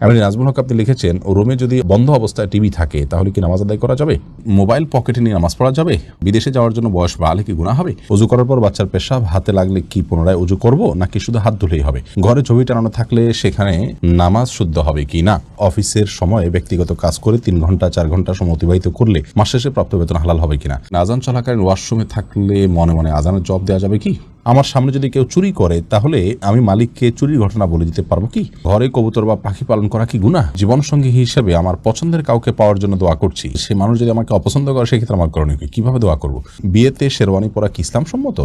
এমনি নাজমুল হক আপনি লিখেছেন, রুমে যদি বন্ধ অবস্থায় টিভি থাকে তাহলে কি নামাজ আদায় করা যাবে? মোবাইল পকেটে নিয়ে নামাজ পড়া যাবে? বিদেশে যাওয়ার জন্য বয়স বাড়লে কি গুনাহ হবে? ওযু করার পর বাচ্চার পেশাব হাতে লাগলে কি পুনরায় ওযু করব নাকি শুধু হাত ধুলেই হবে? ঘরে ছবি টানানো থাকলে সেখানে নামাজ শুদ্ধ হবে কি না? অফিসের সময় ব্যক্তিগত কাজ করে 3 ঘন্টা 4 ঘন্টা সময় অতিবাহিত করলে মাস শেষে প্রাপ্ত বেতন হালাল হবে কিনা? আজান চলাকালীন ওয়াশরুমে থাকলে মনে মনে আজানের জবাব দেওয়া যাবে কি? আমার সামনে যদি কেউ চুরি করে তাহলে আমি মালিককে চুরির ঘটনা বলে দিতে পারবো কি? ঘরে কবুতর বা পাখি পালন করা কি গুনাহ? জীবনসঙ্গী হিসেবে আমার পছন্দের কাউকে পাওয়ার জন্য দোয়া করছি, সে মানুষ যদি আমাকে অপছন্দ করে সেক্ষেত্রে আমার করণীয় কি? কিভাবে দোয়া করব? বিয়েতে শেরওয়ানি পরা কি ইসলাম সম্মত?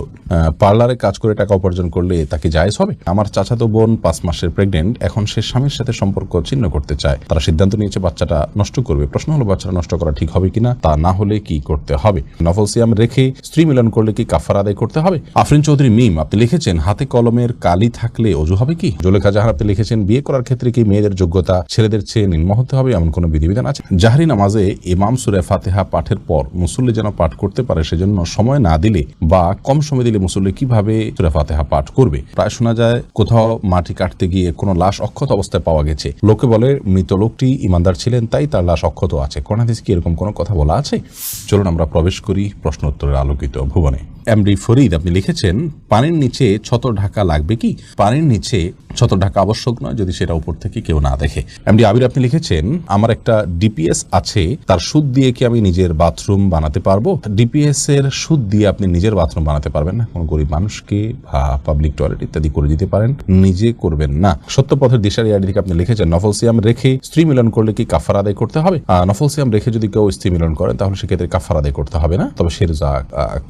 পার্লারে কাজ করে টাকা উপার্জন করলে তাকে জায়েজ হবে? আমার চাচাতো বোন 5 মাসের প্রেগনেন্ট, এখন সে স্বামীর সাথে সম্পর্ক ছিন্ন করতে চায়, তারা সিদ্ধান্ত নিয়েছে বাচ্চাটা নষ্ট করবে। প্রশ্ন হলো বাচ্চাটা নষ্ট করা ঠিক হবে কিনা, তা না হলে কি করতে হবে? নফল সিয়াম রেখে স্ত্রী মিলন করলে কি কাফারা আদায় করতে হবে? আফরিন চৌধুরী মিম আপনি লিখেছেন, হাতে কলমের কালি থাকলে ওযু হবে কি? জুলেখা জাহান আপনি লিখেছেন, বিয়ে করার ক্ষেত্রে কি মেয়েদের যোগ্যতা ছেলেদের চেয়ে নিম্ন হতে হবে এমন কোনো বিধিবিধান আছে? জাহরি নামাজে ইমাম সূরা ফাতিহা পাঠের পর মুসল্লি যেন পাঠ করতে পারে সেজন্য সময় না দিলে বা কম সময় দিলে মুসল্লি কিভাবে সূরা ফাতিহা পাঠ করবে? প্রায় শোনা যায় কোথাও মাটি কাটতে গিয়ে কোনো লাশ অক্ষত অবস্থায় পাওয়া গেছে, লোকে বলে মৃত লোকটি ইমানদার ছিলেন তাই তার লাশ অক্ষত আছে। কোন হাদিসে কি এরকম কোনো কথা বলা আছে? চলুন আমরা প্রবেশ করি প্রশ্ন উত্তরের আলোকিত ভুবনে। এমডি ফরিদ আপনি লিখেছেন, পানির নিচে ছতর ঢাকা লাগবে কি? পানির নিচে ছতর ঢাকা আবশ্যক নয় যদি সেটা উপর থেকে কেউ না দেখে। এমডি আবির আপনি লিখেছেন, আমার একটা ডিপিএস আছে, তার সুদ দিয়ে কি আমি নিজের বাথরুম বানাতে পারবো? ডিপিএস এর সুদ দিয়ে আপনি নিজের বাথরুম বানাতে পারবেন না, কোনো গরিব মানুষকে বা পাবলিক টয়লেট ইত্যাদি করে দিতে পারেন, নিজে করবেন না। সত্যপথের দিশারি আইডি থেকে আপনি লিখেছেন, নফল সিয়াম রেখে স্ত্রী মিলন করলে কি কাফারা আদায় করতে হবে? নফল সিয়াম রেখে যদি কেউ স্ত্রী মিলন করেন তাহলে সেক্ষেত্রে কাফারা আদায় করতে হবে না, তবে সে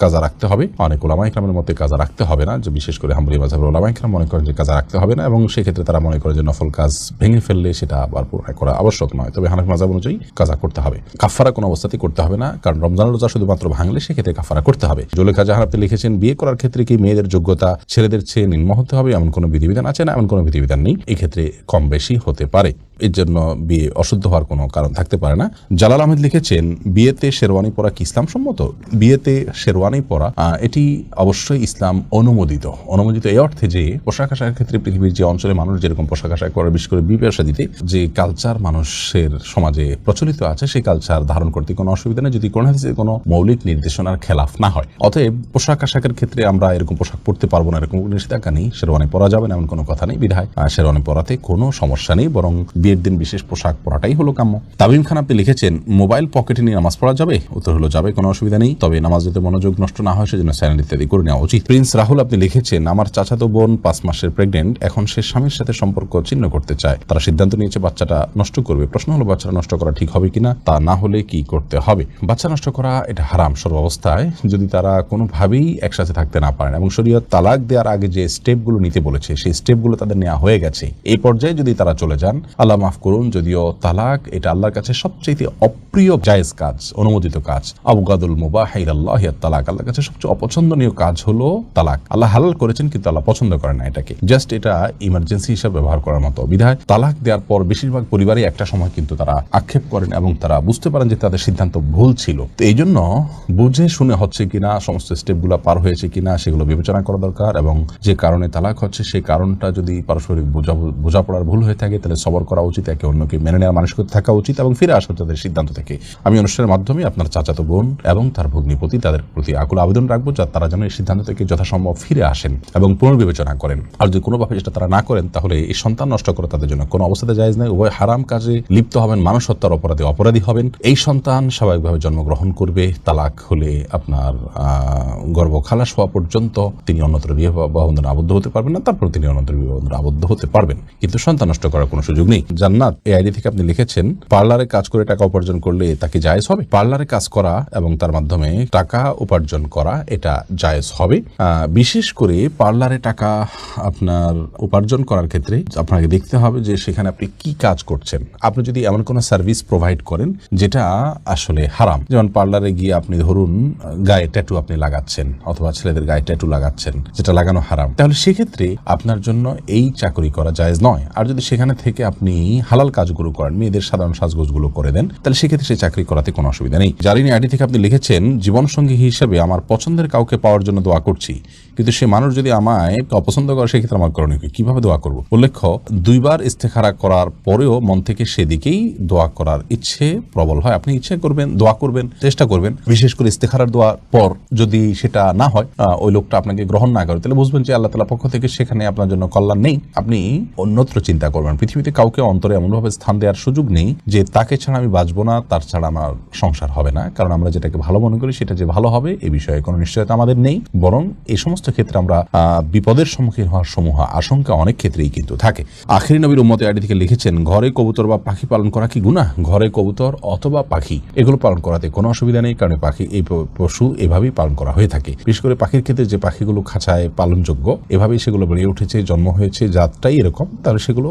কাজা রাখতে হবে। অনেক উলামা ইকরামের মতে কাজা রাখতে হবে না, যে বিশেষ করে হাম্বলি মাযহাবের উলামা ইকরাম মনে করেন যে কাজা রাখতে হবে না, এবং সেক্ষেত্রে তারা মনে করে যে নফল কাজ ভেঙে ফেললে সেটা আবার পুনরায় করা আবশ্যক নয়। তবে হানাফি মাযহাব অনুযায়ী কাজা করতে হবে, কাফারা কোনো অবস্থাতেই করতে হবে না, কারণ রমজানের রোজা শুধুমাত্র ভাঙলে সেক্ষেত্রে কাফারা করতে হবে। জুলেখা জাহান আপনি লিখেছেন, বিয়ে করার ক্ষেত্রে কি মেয়েদের যোগ্যতা ছেলেদের চেয়ে নিম্ন হতে হবে এমন কোনো বিধিবিধান আছে? না, এমন কোনো বিধিবিধান নেই, এই ক্ষেত্রে কম বেশি হতে পারে, এর জন্য বিয়ে অশুদ্ধ হওয়ার কোনো কারণ থাকতে পারে না। জালাল আহমেদ লিখেছেন, বিয়েতে শেরওয়ানি পরা কি ইসলাম সম্মত? বিয়েতে শেরওয়ানি পরা এটি অবশ্যই ইসলাম অনুমোদিত এই অর্থে যে পোশাক আশাকের ক্ষেত্রে পৃথিবীর যে অঞ্চলে মানুষ যেরকম পোশাক আশাক করে, বিশেষ করে বিয়ে শাদীতে যে কালচার মানুষের সমাজে প্রচলিত আছে সেই কালচার ধারণ করতে কোনো অসুবিধা নেই, যদি কোনো হাদিসে কোনো মৌলিক নির্দেশনার খেলাফ না হয়। অতএব পোশাক আশাকের ক্ষেত্রে আমরা এরকম পোশাক পরতে পারবো না এরকম নিষেধাজ্ঞা নেই, শেরওয়ানি পরা যাবে না এমন কোনো কথা নেই, বিধায় শেরওয়ানি পরাতে কোনো সমস্যা নেই, বরং বিয়ের দিন বিশেষ পোশাক পরাটাই হলো কাম্য। তামিম খান আপনি লিখেছেন, মোবাইল পকেটে নিয়ে নামাজ পড়া যাবে? উত্তর হলো যাবে, কোনো অসুবিধা নেই, তবে নামাজ যাতে মনোযোগ নষ্ট না হয় সেজন্য সাইলেন্ট ইত্যাদি করে নেওয়া উচিত। প্রিন্স রাহুল আপনি লিখেছেন, আমার চাচাতো বোন 5 মাসের প্রেগনেন্ট, এখন সে স্বামীর সাথে সম্পর্ক ছিন্ন করতে চায়, তারা সিদ্ধান্ত নিয়েছে বাচ্চাটা নষ্ট করবে। প্রশ্ন হলো বাচ্চাটা নষ্ট করা ঠিক হবে কিনা, তা না হলে কি করতে হবে? বাচ্চা নষ্ট করা এটা হারাম সর্বাবস্থায়, যদি তারা কোনোভাবেই একসাথে থাকতে না পারেন এবং শরীয়ত তালাক দেওয়ার আগে যে স্টেপগুলো নিতে বলেছে সেই স্টেপগুলো তাদের নেওয়া হয়ে গেছে, এই পর্যায়ে যদি তারা চলে যান, আল্লাহ মাফ করুন, যদিও তালাক এটা আল্লাহর কাছে সবচেয়ে অপ্রিয় জায়েজ কাজ, অনুমোদিত কাজ, আবগাদুল মুবাহ ইলাল্লাহি আত-তালাক, আল্লাহর কাছে সবচেয়ে অপছন্দনীয় কাজ হলো তালাক। আল্লাহ হালাল করেছেন কিন্তু আল্লাহ পছন্দ করেন না এটাকে, জাস্ট এটা ইমার্জেন্সি হিসেবে ব্যবহার করার মতো। বিধায় তালাক দেওয়ার পর বেশিরভাগ পরিবারে একটা সময় কিন্তু তারা আক্ষেপ করেন এবং তারা বুঝতে পারেন যে তাদের সিদ্ধান্ত ভুল ছিল। তো এই জন্য বুঝে শুনে হচ্ছে কিনা, সমস্ত স্টেপগুলো পার হয়েছে কিনা সেগুলো বিবেচনা করা দরকার, এবং যে কারণে তালাক হচ্ছে সেই কারণটা যদি পারস্পরিক বোঝাপড়ার ভুল হয়ে থাকে তাহলে সবর করা উচিত, একে অন্যকে মেনে নেওয়ার মানসিকতা থাকা উচিত এবং ফিরে আসা তাদের সিদ্ধান্ত থেকে। আমি অনুষ্ঠানের মাধ্যমে আপনার চাচাতো বোন এবং তার ভগ্নিপতি তাদের প্রতি আকুল আবেদন রাখবো যা তারা যেন এই সিদ্ধান্ত থেকে যথাসম্ভব ফিরে আসেন এবং পুনর্বিবেচনা করেন। আর যদি কোনোভাবে যেটা তারা না করেন তাহলে এই সন্তান নষ্ট করা তাদের জন্য কোনো অবস্থাতে জায়েজ নয়। উভয় হারাম কাজে লিপ্ত হবেন, মানুষ হত্যার অপরাধী হবেন। এই সন্তান স্বাভাবিকভাবে জন্মগ্রহণ করবে, তালাক হলে আপনার গর্ভ খালাস হওয়া পর্যন্ত তিনি অন্যত্র বিবাহ বন্ধনে আবদ্ধ হতে পারবেন না, তারপর তিনি অন্যত্র বিবাহ বন্ধনে আবদ্ধ হতে পারবেন, কিন্তু সন্তান নষ্ট করার কোনো সুযোগ নেই। জান্নাত এই আইডি থেকে আপনি লিখেছেন, পার্লারে কাজ করে টাকা উপার্জন করলে তাকে জায়েজ হবে? পার্লারে কাজ করা এবং তার মাধ্যমে টাকা উপার্জন করা এটা জায়েজ হবে। বিশেষ করে পার্লারে টাকা আপনার উপার্জন করার ক্ষেত্রে আপনাকে দেখতে হবে যে সেখানে আপনি কি কাজ করছেন। আপনি যদি এমন কোনো সার্ভিস প্রোভাইড করেন যেটা আসলে হারাম, যেমন পার্লারে গিয়ে আপনি ধরুন গায়ে ট্যাটু আপনি লাগাচ্ছেন অথবা ছেলেদের গায়ে ট্যাটু লাগাচ্ছেন, যেটা লাগানো হারাম, তাহলে সেক্ষেত্রে আপনার জন্য এই চাকরি করা জায়েজ নয়। আর যদি সেখানে থেকে আপনি হালাল কাজগুলো করেন, মেয়েদের সাধারণ সাজগোজগুলো করে দেন, তাহলে সেক্ষেত্রে সেই চাকরি করাতে কোনো অসুবিধা নেই। জারিনী আইডি থেকে আপনি লিখেছেন, জীবনসঙ্গী হিসেবে আমার পছন্দের পছন্দের কাউকে পাওয়ার জন্য দোয়া করছি, কিন্তু সে মানুষ যদি আমায় অপছন্দ করে সেক্ষেত্রে আমার করণীয় কি, কিভাবে দোয়া করব? উল্লেখ্য 2 বার ইস্তেখারা করার পরেও মন থেকে সেদিকেই দোয়া করার ইচ্ছে প্রবল হয়। আপনি ইচ্ছে করবেন, দোয়া করবেন, চেষ্টা করবেন, বিশেষ করে ইস্তেখারার দোয়ার পর যদি সেটা না হয়, ওই লোকটা আপনাকে গ্রহণ না করে, তাহলে বুঝবেন যে আল্লাহ তাআলার পক্ষ থেকে সেখানে আপনার জন্য কল্যাণ নেই, আপনি অন্যত্র চিন্তা করবেন। পৃথিবীতে কাউকে অন্তরে এমনভাবে স্থান দেওয়ার সুযোগ নেই যে তাকে ছাড়া আমি বাঁচবো না, তার ছাড়া আমার সংসার হবে না, কারণ আমরা যেটাকে ভালো মনে করি সেটা যে ভালো হবে এই বিষয়ে কোনো নিশ্চয়তা আমাদের নেই। বরং এই সমস্ত ক্ষেত্রে আমরা বিপদের সম্মুখীন হওয়ার সমূহ আশঙ্কা অনেক ক্ষেত্রেই কিন্তু থাকে। আখিরি নবীর উম্মতে আইডি থেকে লিখেছেন, ঘরে কবুতর বা পাখি পালন করা কি গুনাহ? ঘরে কবুতর অথবা পাখি এগুলো পালন করাতে কোনো অসুবিধা নেই, কারণ পাখি এই পশু এভাবেই পালন করা হয়ে থাকে। বিশেষ করে পাখির ক্ষেত্রে যে পাখিগুলো খাঁচায় পালনযোগ্য, এভাবেই সেগুলো বেড়ে উঠেছে, জন্ম হয়েছে, জাতটাই এরকম, তাহলে সেগুলো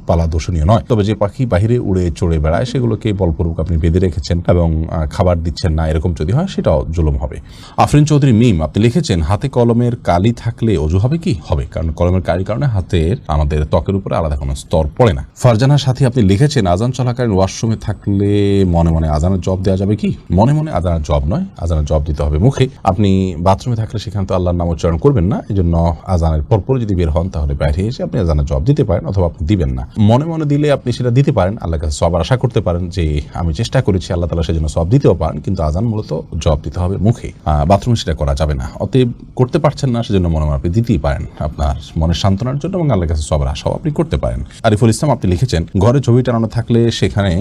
পালা দোষণীয় নয়। তবে যে পাখি বাহিরে উড়ে চড়ে বেড়ায় সেগুলোকে বলপূর্বক আপনি বেঁধে রেখেছেন এবং খাবার দিচ্ছেন না, এরকম যদি হয় সেটাও জুলুম হবে। আফরিন চৌধুরী মিম আপনি লিখেছেন, হাতে কলমের কালি থাকলে অজু হবে কি? হবে, কারণ কলমের কালির কারণে হাতের আমাদের ত্বকের উপরে আলাদা কোনো স্তর পড়ে না। ফারজানার সাথে আপনি লিখেছেন, আজান চলাকালীন ওয়াশরুমে থাকলে মনে মনে আজানের জবাব দেওয়া যাবে কি? মনে মনে আজানের জবাব নয়, আজানের জবাব দিতে হবে মুখে। আপনি বাথরুমে থাকলে সেখানে তো আল্লাহর নাম উচ্চারণ করবেন না, এই জন্য আজানের পরপর যদি বের হন তাহলে বাইরে এসে আপনি আজানের জবাব দিতে পারেন, অথবা আপনি দিবেন না। মনে মনে দিলে আপনি সেটা দিতে পারেন, আল্লাহর কাছে সওয়াব আশা করতে পারেন যে আমি চেষ্টা করেছি, আল্লাহ তাআলা সেজন্য সওয়াব দিতেও পারেন, কিন্তু আজান মূলত জবাব দিতে হবে মুখে, বাথরুমে সেটা করা যাবে না। অতএব করতে পারছেন না সেজন্য মনে মনে আপনি দিতেই পারেন আপনার মনের সান্ত্বনার জন্য, এবং আল্লাহর কাছে সওয়াবের আশাও আপনি করতে পারেন। আরিফুল ইসলাম আপনি লিখেছেন, ঘরে ছবি টাঙানো থাকলে সেখানে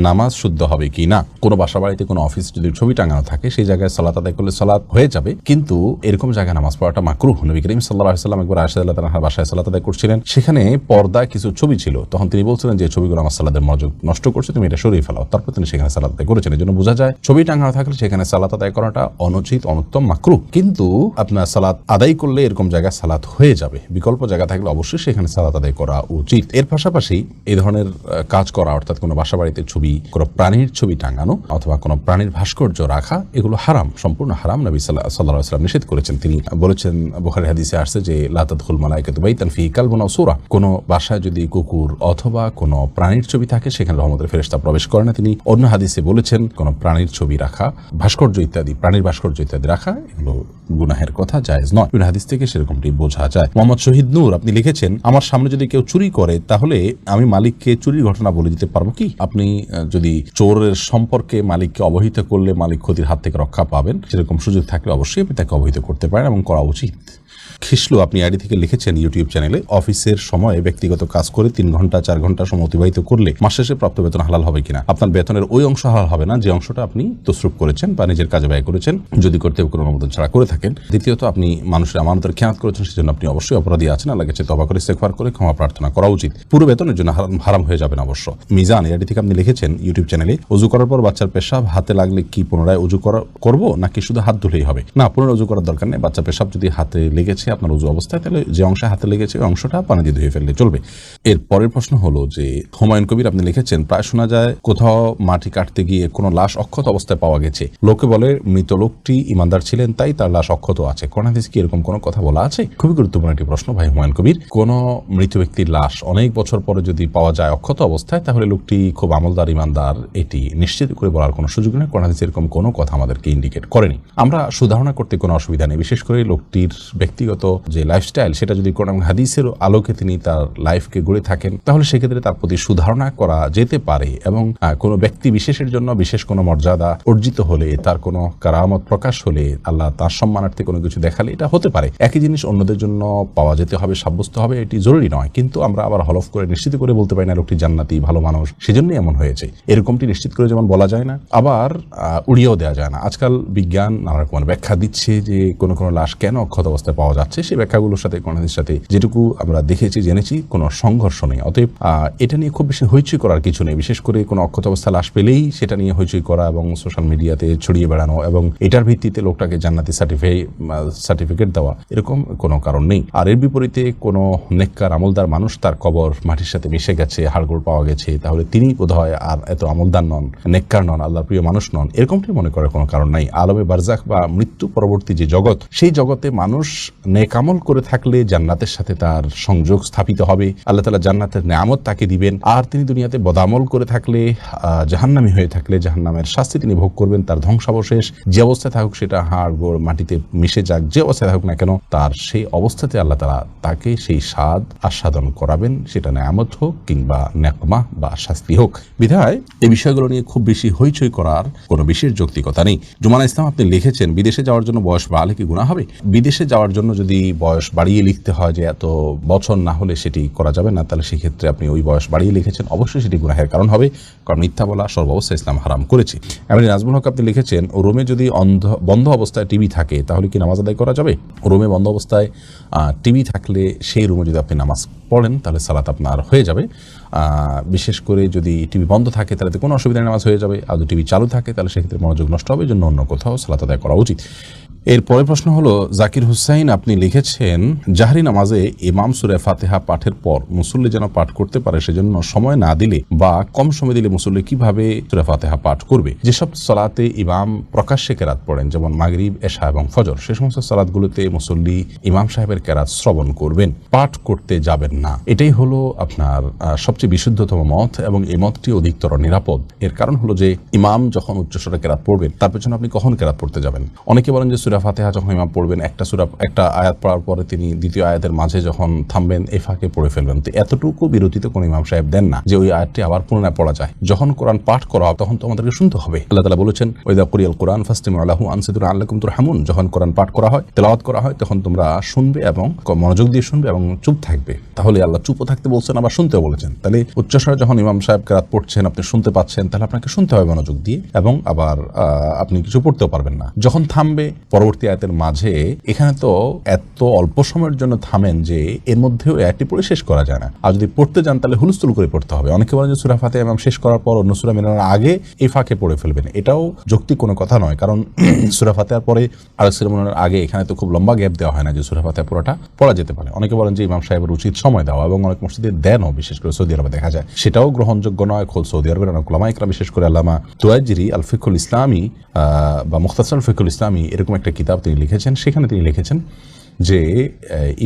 নামাজ শুদ্ধ হবে কি না? কোনো বাসা বাড়িতে কোনো অফিস যদি ছবি টাঙানো থাকে সেই জায়গায় সালাত আদায় করলে সালাত হয়ে যাবে, কিন্তু এরকম জায়গায় নামাজ পড়াটা মাকরুহ। নবী করিম সাল্লাল্লাহু আলাইহি ওয়াসাল্লাম একবার আয়েশা রাদিয়াল্লাহু তাআলার বাসায় সালাত আদায় করছিলেন, সেখানে পর্দায় কিছু ছবি ছিল, তখন তিনি বলছিলেন যে ছবিগুলো আমার সালাতের মনোযোগ নষ্ট করছে, তুমি এটা সরিয়ে ফেলাও। তারপর তিনি সেখানে সালাত আদায় করেছেন। এজন্য বোঝা যায় ছবি টাঙানো থাকলে সেখানে সালাত আদায় করাটা অনুচিত, অনুত্তম, মাকরুহ। কিন্তু আপনার সালাত আদায় করলে এরকম জায়গায় সালাত হয়ে যাবে, বিকল্প জায়গা থাকলে অবশ্যই সেখানে সালাত আদায় করা উচিত। এর পাশাপাশি এই ধরনের কাজ করা, অর্থাৎ কোনো বাসা বাড়িতে ছবি, কোনো প্রাণীর ছবি টাঙানো অথবা কোনো প্রাণীর ভাস্কর্য রাখা, এগুলো হারাম, সম্পূর্ণ হারাম। নবী সাল্লাল্লাহু আলাইহি ওয়াসাল্লাম নিষেধ করেছেন। তিনি বলেছেন, বুখারী হাদিসে আসছে যে লা তাদখুল মালাইকাতু বাইতান ফিহি কালবুন আও সূরা, কোনো বাসায় যদি কুকুর অথবা কোনো প্রাণীর ছবি থাকে সেখানে রহমতের ফেরেশতা প্রবেশ করে না। তিনি অন্য হাদিসে বলেছেন, কোনো প্রাণীর ছবি রাখা, ভাস্কর্য ইত্যাদি, প্রাণীর ভাস্কর্য ইত্যাদি রাখা এগুলো গুনাহের কথা, জায়েজ নয়। এই হাদিস থেকে সেরকমটি বোঝা যায়। মোহাম্মদ শহীদ নূর আপনি লিখেছেন, আমার সামনে যদি কেউ চুরি করে তাহলে আমি মালিককে চুরির ঘটনা বলে দিতে পারবো কি? আপনি যদি চোরের সম্পর্কে মালিককে অবহিত করলে মালিক ক্ষতির হাত থেকে রক্ষা পাবেন, সেরকম সুযোগ থাকলে অবশ্যই আপনি তাকে অবহিত করতে পারেন এবং করা উচিত। খিসলু আপনি আইডি থেকে লিখেছেন ইউটিউব চ্যানেলে, অফিসের সময় ব্যক্তিগত কাজ করে 3 ঘন্টা 4 ঘন্টা সময় অতিবাহিত করলে মাস শেষে প্রাপ্ত বেতন হালাল হবে কিনা? আপনার বেতনের ওই অংশ হালাল হবে না যে অংশটা আপনি তসরুপ করেছেন বা নিজের কাজে ব্যয় করেছেন, যদি করতে কোনো অনুমোদন ছাড়া করে থাকেন। দ্বিতীয়ত, আপনি মানুষের আমানতের খেয়ানত করেছেন, সেজন্য আপনি অবশ্যই অপরাধী আছেন। আল্লাহর কাছে তওবা করে ইস্তেগফার করে ক্ষমা প্রার্থনা করা উচিত। পুরো বেতনের জন্য হারাম হয়ে যাবেন অবশ্য। মিজান আইডি থেকে আপনি লিখেছেন ইউটিউব চ্যানেলে, ওযু করার পর বাচ্চার পেশাব হাতে লাগলে কি পুনরায় ওযু করব নাকি শুধু হাত ধুলেই হবে? না, পুনরায় ওযু করার দরকার নেই। বাচ্চা পেশাব যদি হাতে লেগেছে আপনার ওযু অবস্থায়, তাহলে যে অংশে হাতে লেগেছে ওই অংশটা পানি দিয়ে ধুয়ে ফেললে চলবে। এর পরের প্রশ্ন হলো যে, হুমায়ুন কবির আপনি লিখেছেন, প্রায় শোনা যায় কোথাও মাটি কাটতে গিয়ে কোনো লাশ অক্ষত অবস্থায় পাওয়া গেছে, লোকে বলে মৃত লোকটি ইমানদার ছিলেন তাই তার লাশ অক্ষত আছে। কোরআন হাদিসে কি এরকম কোনো কথা বলা আছে? খুবই গুরুত্বপূর্ণ একটি প্রশ্ন ভাই হুমায়ুন কবির। কোনো মৃত ব্যক্তির লাশ অনেক বছর পরে যদি পাওয়া যায় অক্ষত অবস্থায়, তাহলে লোকটি খুব আমলদার, ইমানদার, এটি নিশ্চিত করে বলার কোনো সুযোগ নেই। কোরআন হাদিসে এরকম কোনো কথা আমাদেরকে ইন্ডিকেট করেনি। আমরা সুধারণা করতে কোনো অসুবিধা নেই, বিশেষ করে লোকটির ব্যক্তিগত যে লাইফস্টাইল সেটা যদি কোরআন হাদিসের আলোকে তিনি তার লাইফকে গড়ে থাকেন, তাহলে সেক্ষেত্রে তার প্রতি সুধারণা করা যেতে পারে। এবং কোনো ব্যক্তি বিশেষের জন্য বিশেষ কোনো মর্যাদা অর্জিত হলে, তার কোনো কারামত প্রকাশ হলে, আল্লাহ তার সম্মানার্থে কোনো কিছু দেখালে এটা হতে পারে। একই জিনিস অন্যদের জন্য পাওয়া যেতে হবে, সাব্যস্ত হবে, এটি জরুরি নয়। কিন্তু আমরা আবার হলফ করে নিশ্চিত করে বলতে পারি না লোকটি জান্নাতি, ভালো মানুষ, সেজন্যই এমন হয়েছে, এরকমটি নিশ্চিত করে যেমন বলা যায় না, আবার উড়িয়েও দেওয়া যায় না। আজকাল বিজ্ঞান নানা রকম ব্যাখ্যা দিচ্ছে যে কোনো কোনো লাশ কেন অক্ষত অবস্থায় পাওয়া যাচ্ছে, সেই ব্যাখ্যাগুলোর সাথে কোন হাদিসের সাথে যেটুকু আমরা দেখেছি, জেনেছি, কোনো সংঘর্ষ নেই। অতএব এটা নিয়ে খুব বেশি হইচই করার কিছু নেই। বিশেষ করে কোনো অক্ষত অবস্থা লাশ পেলেই সেটা নিয়ে হইচই করা এবং সোশ্যাল মিডিয়াতে ছড়িয়ে বেড়ানো এবং এটার ভিত্তিতে লোকটাকে জান্নাতি সার্টিফিকেট দেওয়া, এরকম কোনো কারণ নেই। আর এর বিপরীতে কোনো নেককার আমলদার মানুষ, তার কবর মাটির সাথে মিশে গেছে, হাড়গোড় পাওয়া গেছে, তাহলে তিনি বোধহয় আর এত আমলদার নন, নেককার নন, আল্লাহর প্রিয় মানুষ নন, এরকমটি মনে করার কোনো কারণ নাই। আলমে বারজাখ বা মৃত্যু পরবর্তী যে জগৎ, সেই জগতে মানুষ নেক আমল করে থাকলে জান্নাতের সাথে তার সংযোগ স্থাপিত হবে, আল্লাহ তাআলা জান্নাতের নেয়ামত তাকে দিবেন। আর তিনি দুনিয়াতে বদামল করে থাকলে, জাহান্নামী হয়ে থাকলে জাহান্নামের শাস্তি তিনি ভোগ করবেন। তার ধ্বংসাবশেষ যে অবস্থায় থাকুক, সেটা হাড় গোড় মাটিতে মিশে যাক, যে অবস্থায় থাকুক না কেন, তার সেই অবস্থাতে আল্লাহ তাআলা তাকে সেই স্বাদ আস্বাদন করাবেন, সেটা নেয়ামত হোক কিংবা নেকমা বা শাস্তি হোক। বিধায় এই বিষয়গুলো নিয়ে খুব বেশি হইচই করার কোনো বিশেষ যৌক্তিকতা নেই। জুমানা ইসলাম আপনি লিখেছেন, বিদেশে যাওয়ার জন্য বয়স বাড়লে কি গুনাহ হবে? বিদেশে যাওয়ার জন্য যদি বয়স বাড়িয়ে লিখতে হয় যে এত বছর না হলে সেটি করা যাবে না, তাহলে সেক্ষেত্রে আপনি ওই বয়স বাড়িয়ে লিখেছেন, অবশ্যই সেটি গুনাহের কারণ হবে, কারণ মিথ্যা বলা সর্বাবস্থায় ইসলাম হারাম করেছে। এমনি নাজমুল হক আপনি লিখেছেন, রুমে যদি বন্ধ অবস্থায় টিভি থাকে তাহলে কি নামাজ আদায় করা যাবে? রুমে বন্ধ অবস্থায় টিভি থাকলে সেই রুমে যদি আপনি নামাজ পড়েন তাহলে সালাত আপনার হয়ে যাবে। বিশেষ করে যদি টিভি বন্ধ থাকে তাহলে তো কোনো অসুবিধা নামাজ হয়ে যাবে, আর যদি টিভি চালু থাকে তাহলে সেক্ষেত্রে মনোযোগ নষ্ট হবে, জন্য অন্য কোথাও সালাত আদায় করা উচিত। এরপরের প্রশ্ন হলো, জাকির হুসাইন আপনি লিখেছেন, জাহরি নামাজে ইমাম সূরা ফাতিহা পাঠের পর মুসল্লি যেন পাঠ করতে পারে সেজন্য সময় না দিলে বা কম সময় দিলে মুসল্লি কিভাবে সূরা ফাতিহা পাঠ করবে? যেসব সালাতে ইমাম প্রকাশ্যে কেরাত পড়েন, যেমন মাগরিব, এশা এবং ফজর, সে সমস্ত সালাতগুলোতে মুসল্লি ইমাম সাহেবের কেরাত শ্রবণ করবেন, পাঠ করতে যাবেন না। এটাই হলো আপনার সবচেয়ে বিশুদ্ধতম মত এবং এই মতটি অধিকতর নিরাপদ। এর কারণ হলো যে ইমাম যখন উচ্চস্বরে কেরাত পড়বেন তার পেছনে আপনি কখন কেরাত পড়তে যাবেন? অনেকে বলেন যে সূরা ফাতিহা যখন ইমাম পড়বেন, একটা আয়াত পড়ার পরে তিনি দ্বিতীয় আয়াতের মাঝে যখন থামবেন এই ফাঁকে পড়ে ফেলবেন। তো এতটুকু বিরতিতে কোন ইমাম সাহেব দেন না যে ওই আয়াতটি আবার পুনরায় পড়া যায়। যখন কোরআন পাঠ করা হবে তখন তো আমাদেরকে শুনতে হবে। আল্লাহ তাআলা বলেছেন, ওয়াইদা কুরিয়াল কুরআন ফাসতামিউ লাহু আনসিতু লাআল্লাকুম তুরহামুন। যখন কোরআন পাঠ করা হয়, তেলাওয়াত করা হয়, তখন তোমরা শুনবে এবং মনোযোগ দিয়ে শুনবে এবং চুপ থাকবে। তাহলে আল্লাহ চুপও থাকতে বলছেন, আবার শুনতেও বলেছেন। তাহলে উচ্চস্বরে যখন ইমাম সাহেব কেরাত পড়ছেন আপনি শুনতে পাচ্ছেন, তাহলে আপনাকে শুনতে হবে মনোযোগ দিয়ে, এবং আবার আপনি কিছু পড়তেও পারবেন না। যখন থামবে পরবর্তী আয়াতের মাঝে, এখানে তো এত অল্প সময়ের জন্য থামেন যে এর মধ্যেও আয়াতটি পড়ে শেষ করা যায় না। আর যদি পড়তে যান তাহলে হুলস্থুল করে পড়তে হবে। অনেকে বলেন যে সূরা ফাতিহা ইমাম শেষ করার পর অন্য সূরা মেলানোর আগে এই ফাঁকে পড়ে ফেলবেন। এটাও যৌক্তিক কোনো কথা নয়, কারণ সূরা ফাতিহার পরে আরেক সূরা মেলানোর আগে এখানে তো খুব লম্বা গ্যাপ দেওয়া হয় না যে সূরা ফাতিহা পুরোটা পড়া যেতে পারে। অনেকে বলেন যে ইমাম সাহেবের উচিত সময় দেওয়া, এবং অনেক মসজিদে দেনও, বিশেষ করে সৌদি আরবে দেখা যায়। সেটাও গ্রহণযোগ্য নয়। খোদ সৌদি আরবের অনেক উলামা ইকরাম, বিশেষ করে আল্লামা তুয়াইজিরি আল ফিকহুল ইসলামী বা মুখতাসার ফিকহুল ইসলামী এরকম একটা কিতাব তিনি লিখেছেন। সেখানে তিনি লিখেছেন যে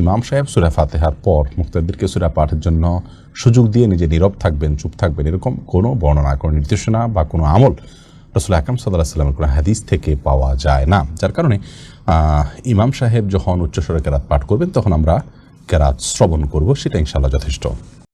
ইমাম সাহেব সূরা ফাতিহার পর মুক্তাদিরকে সূরা পাঠের জন্য সুযোগ দিয়ে নিজে নীরব থাকবেন, চুপ থাকবেন, এরকম কোনো বর্ণনা, কোনো নির্দেশনা বা কোনো আমল রাসূল আকরাম সাল্লাল্লাহু আলাইহি ওয়াসাল্লামের কোনো হাদিস থেকে পাওয়া যায় না। যার কারণে ইমাম সাহেব যখন উচ্চস্বরে কেরাত পাঠ করবেন তখন আমরা কেরাত শ্রবণ করব, সেটা ইনশাআল্লাহ যথেষ্ট।